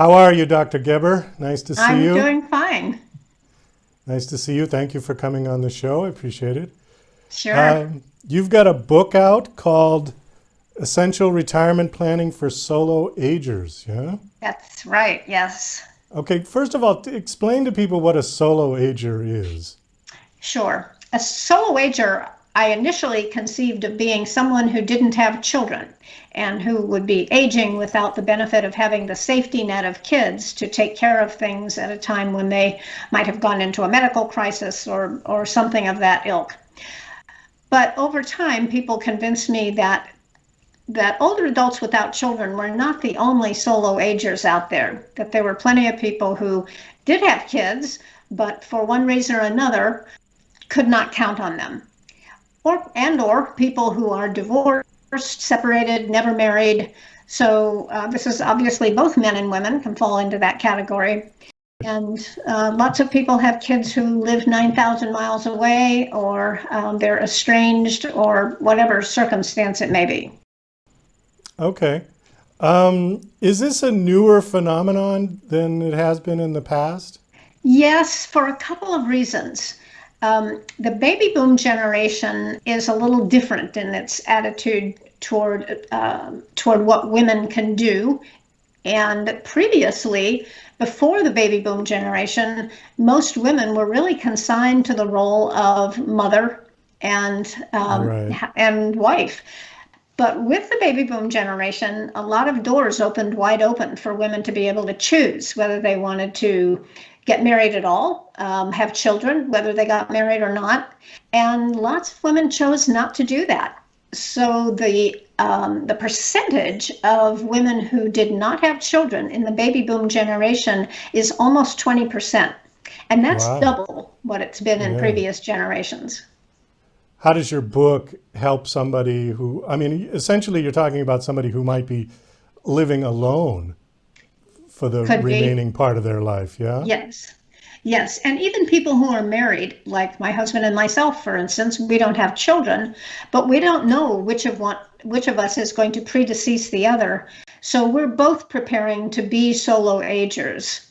How are you, Dr. Geber? Nice to see I'm you. doing fine. Nice to see you. Thank you for coming on the show. I appreciate it. Sure. You've got a book out called Essential Retirement Planning for Solo Agers, yeah? That's right. Yes. Okay, first of all, explain to people what a solo ager is. Sure. A solo ager, I initially conceived of being someone who didn't have children and who would be aging without the benefit of having the safety net of kids to take care of things at a time when they might have gone into a medical crisis or something of that ilk. But over time, people convinced me that older adults without children were not the only solo agers out there, that there were plenty of people who did have kids, but for one reason or another could not count on them. Or people who are divorced, separated, never married. So this is obviously both men and women can fall into that category. And lots of people have kids who live 9,000 miles away, or they're estranged, or whatever circumstance it may be. Okay. Is this a newer phenomenon than it has been in the past? Yes, for a couple of reasons. The baby boom generation is a little different in its attitude toward what women can do. And previously, before the baby boom generation, most women were really consigned to the role of mother and Right. and wife. But with the baby boom generation, a lot of doors opened wide open for women to be able to choose whether they wanted to get married at all, have children, whether they got married or not. And lots of women chose not to do that. So the percentage of women who did not have children in the baby boom generation is almost 20%. And that's Wow. double what it's been in Yeah. previous generations. How does your book help somebody who, I mean, essentially you're talking about somebody who might be living alone for the Could be. remaining part of their life, yeah? Yes. Yes. And even people who are married, like my husband and myself, for instance, we don't have children, but we don't know which of us is going to predecease the other. So we're both preparing to be solo agers.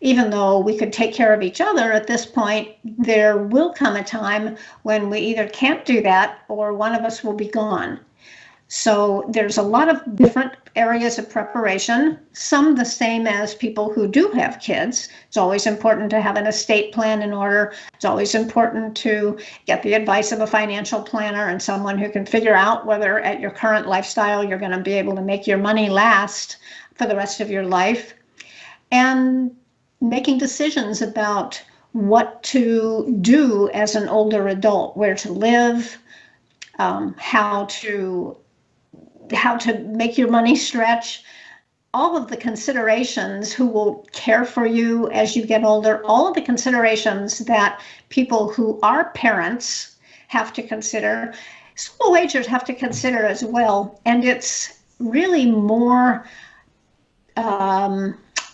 Even though we could take care of each other at this point, there will come a time when we either can't do that or one of us will be gone. So there's a lot of different areas of preparation, some the same as people who do have kids. It's always important to have an estate plan in order. It's always important to get the advice of a financial planner and someone who can figure out whether at your current lifestyle you're going to be able to make your money last for the rest of your life. And making decisions about what to do as an older adult, where to live, how to make your money stretch, all of the considerations, who will care for you as you get older, all of the considerations that people who are parents have to consider, school agers have to consider as well. And it's really more,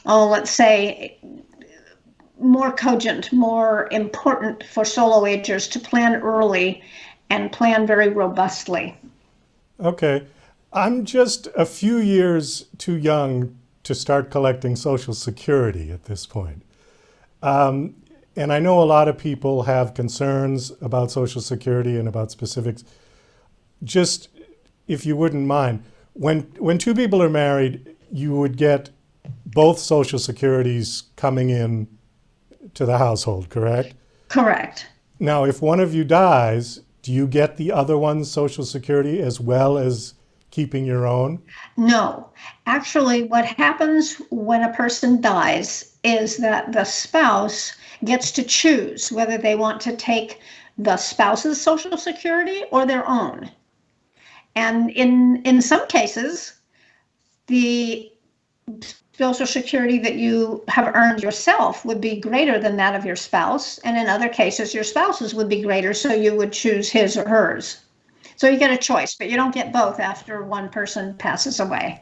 let's say, more cogent, more important for solo agers to plan early and plan very robustly. Okay. I'm just a few years too young to start collecting Social Security at this point. Um, and I know a lot of people have concerns about Social Security and about specifics. Just if you wouldn't mind, when two people are married, you would get both Social Securities coming in to the household, correct? Correct. Now, if one of you dies, do you get the other one's Social Security as well as keeping your own? No, actually, what happens when a person dies is that the spouse gets to choose whether they want to take the spouse's social security or their own. And in some cases, the social security that you have earned yourself would be greater than that of your spouse. And in other cases, your spouse's would be greater, so you would choose his or hers. So you get a choice, but you don't get both after one person passes away.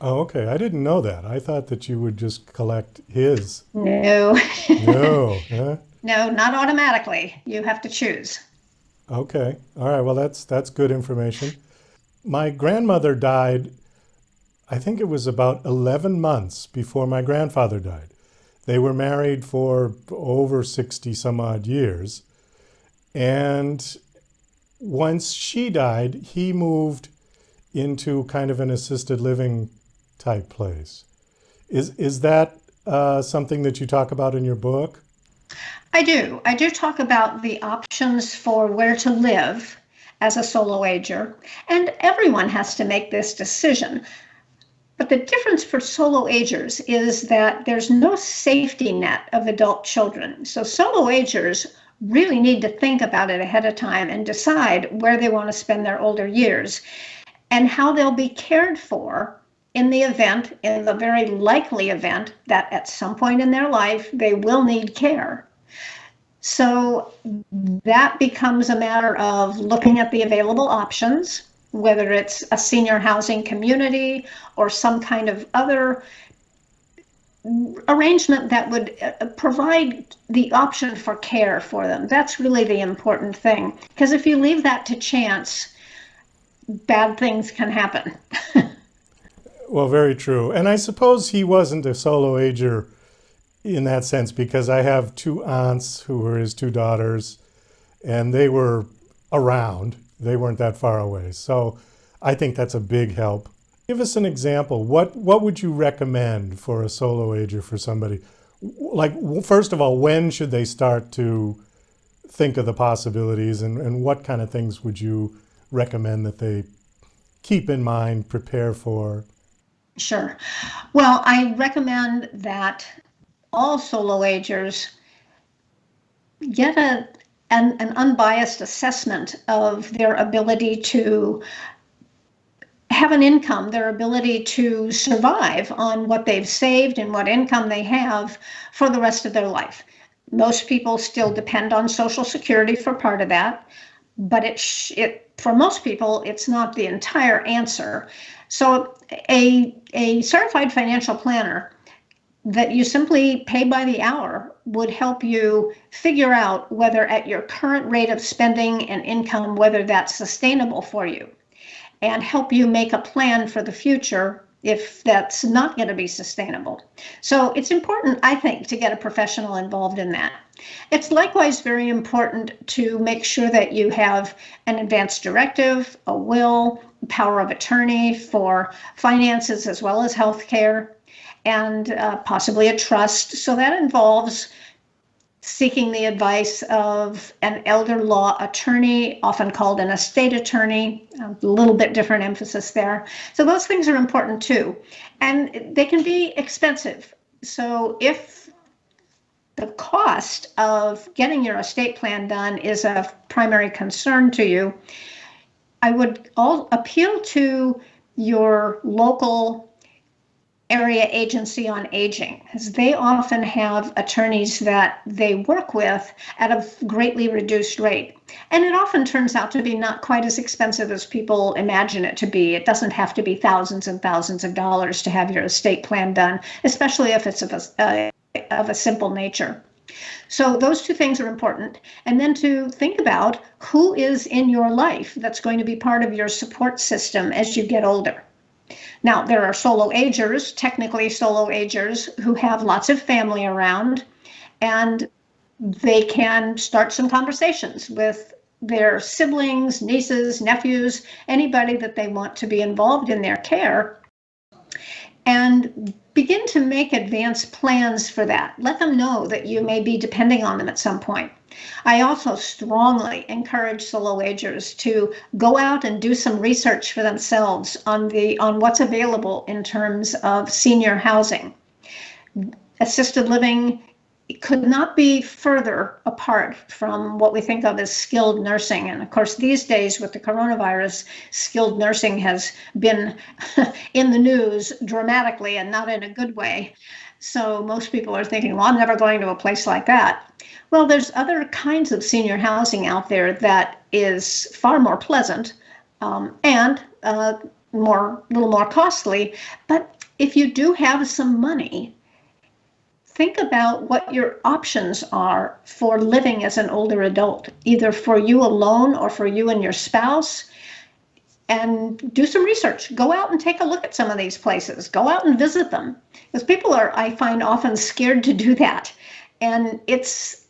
Oh, okay. I didn't know that. I thought that you would just collect his. No, No. Huh? no, not automatically. You have to choose. Okay. All right. Well, that's good information. My grandmother died I think it was about 11 months before my grandfather died. They were married for over 60 some odd years. And once she died, he moved into kind of an assisted living type place. Is that something that you talk about in your book? I do. I do talk about the options for where to live as a solo ager, and everyone has to make this decision. But the difference for solo agers is that there's no safety net of adult children. So solo agers really need to think about it ahead of time and decide where they want to spend their older years and how they'll be cared for in the very likely event that at some point in their life they will need care. So that becomes a matter of looking at the available options, whether it's a senior housing community or some kind of other arrangement that would provide the option for care for them. That's really the important thing, because if you leave that to chance, bad things can happen. Well, very true. And I suppose he wasn't a solo ager in that sense, because I have two aunts who were his two daughters, and they were around. They weren't that far away. So I think that's a big help. Give us an example. What would you recommend for a solo ager, for somebody? Like, first of all, when should they start to think of the possibilities, and what kind of things would you recommend that they keep in mind, prepare for? Sure. Well, I recommend that all solo agers get an unbiased assessment of their ability to have an income, their ability to survive on what they've saved and what income they have for the rest of their life. Most people still depend on Social Security for part of that, but for most people, it's not the entire answer. So a certified financial planner that you simply pay by the hour would help you figure out whether at your current rate of spending and income, whether that's sustainable for you, and help you make a plan for the future if that's not going to be sustainable. So it's important, I think, to get a professional involved in that. It's likewise very important to make sure that you have an advance directive, a will, power of attorney for finances as well as health care, and possibly a trust. So that involves seeking the advice of an elder law attorney, often called an estate attorney, a little bit different emphasis there. So those things are important too. And they can be expensive. So if the cost of getting your estate plan done is a primary concern to you, I would appeal to your local area agency on aging, because they often have attorneys that they work with at a greatly reduced rate. And it often turns out to be not quite as expensive as people imagine it to be. It doesn't have to be thousands and thousands of dollars to have your estate plan done, especially if it's of a simple nature. So those two things are important. And then to think about who is in your life that's going to be part of your support system as you get older. Now, there are solo agers, technically solo agers, who have lots of family around, and they can start some conversations with their siblings, nieces, nephews, anybody that they want to be involved in their care, and begin to make advanced plans for that. Let them know that you may be depending on them at some point. I also strongly encourage solo agers to go out and do some research for themselves on what's available in terms of senior housing. Assisted living could not be further apart from what we think of as skilled nursing. And of course, these days with the coronavirus, skilled nursing has been in the news dramatically and not in a good way. So most people are thinking, well, I'm never going to a place like that. Well, there's other kinds of senior housing out there that is far more pleasant and a little more costly. But if you do have some money, think about what your options are for living as an older adult, either for you alone or for you and your spouse. and do some research. Go out and take a look at some of these places. Go out and visit them. Because people are, I find, often scared to do that. And it's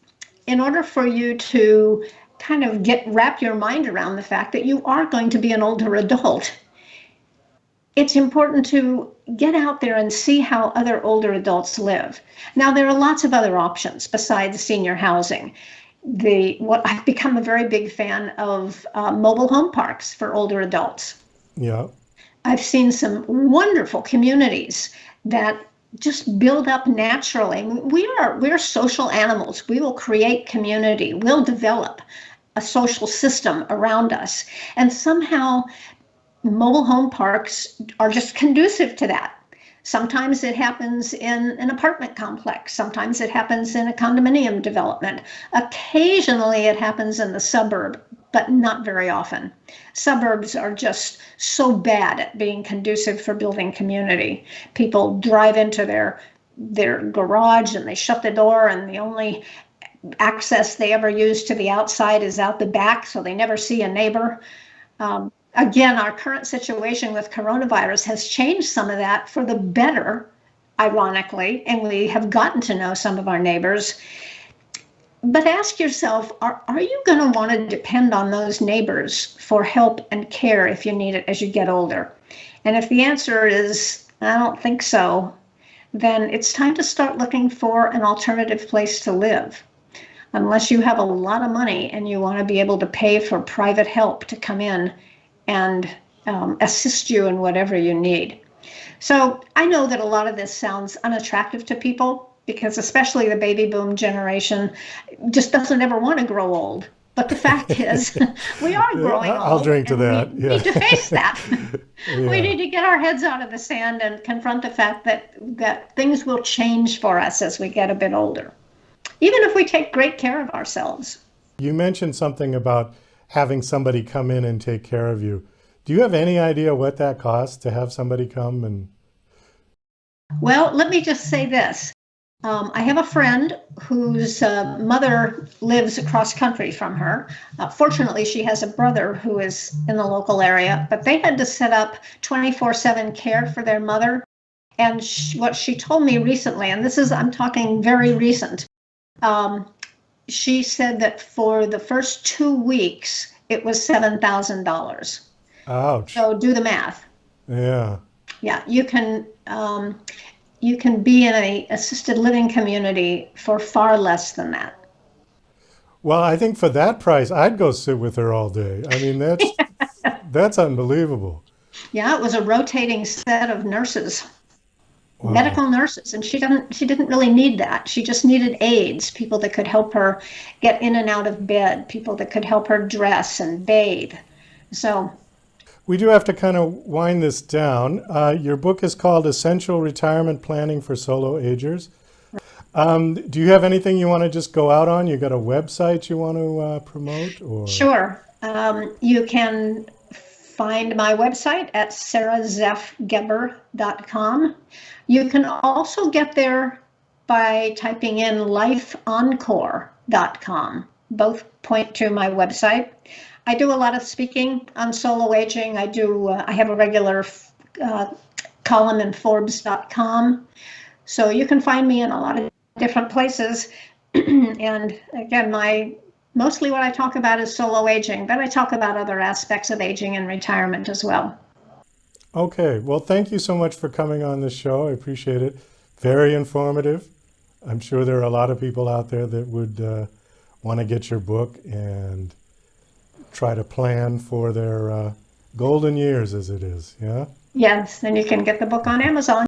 in order for you to kind of wrap your mind around the fact that you are going to be an older adult. It's important to get out there and see how other older adults live. Now, there are lots of other options besides senior housing. What I've become a very big fan of mobile home parks for older adults. Yeah. I've seen some wonderful communities that just build up naturally. We're social animals. We will create community. We'll develop a social system around us. And somehow mobile home parks are just conducive to that. Sometimes it happens in an apartment complex. Sometimes it happens in a condominium development. Occasionally it happens in the suburb, but not very often. Suburbs are just so bad at being conducive for building community. People drive into their garage and they shut the door, and the only access they ever use to the outside is out the back, so they never see a neighbor. Again, our current situation with coronavirus has changed some of that for the better, ironically, and we have gotten to know some of our neighbors. But ask yourself, are you going to want to depend on those neighbors for help and care if you need it as you get older? And if the answer is, I don't think so, then it's time to start looking for an alternative place to live. Unless you have a lot of money and you want to be able to pay for private help to come in and assist you in whatever you need. So I know that a lot of this sounds unattractive to people, because especially the baby boom generation just doesn't ever want to grow old. But the fact is, we are growing old. I'll drink to that. We need to face that. Yeah. We need to get our heads out of the sand and confront the fact that things will change for us as we get a bit older, even if we take great care of ourselves. You mentioned something about having somebody come in and take care of you. Do you have any idea what that costs to have somebody come? And well, let me just say this. I have a friend whose mother lives across country from her. Fortunately, she has a brother who is in the local area, but they had to set up 24/7 care for their mother. And what she told me recently, and I'm talking very recent, she said that for the first 2 weeks, it was $7,000. Ouch. So do the math. Yeah. Yeah, you can be in an assisted living community for far less than that. Well, I think for that price, I'd go sit with her all day. I mean, that's unbelievable. Yeah, it was a rotating set of nurses. Wow. Medical nurses, and she didn't really need that. She just needed aides, people that could help her get in and out of bed, people that could help her dress and bathe. So we do have to kind of wind this down. Your book is called Essential Retirement Planning for Solo Agers. Do you have anything you want to just go out on? You got a website you want to promote? Or? Sure. You can find my website at sarazeffgeber.com. You can also get there by typing in lifeoncore.com. Both point to my website. I do a lot of speaking on solo aging. I have a regular column in Forbes.com. So you can find me in a lot of different places. And again, mostly what I talk about is solo aging, but I talk about other aspects of aging and retirement as well. Okay, well, thank you so much for coming on the show. I appreciate it. Very informative. I'm sure there are a lot of people out there that would want to get your book and try to plan for their golden years, as it is. Yeah? Yes, and you can get the book on Amazon.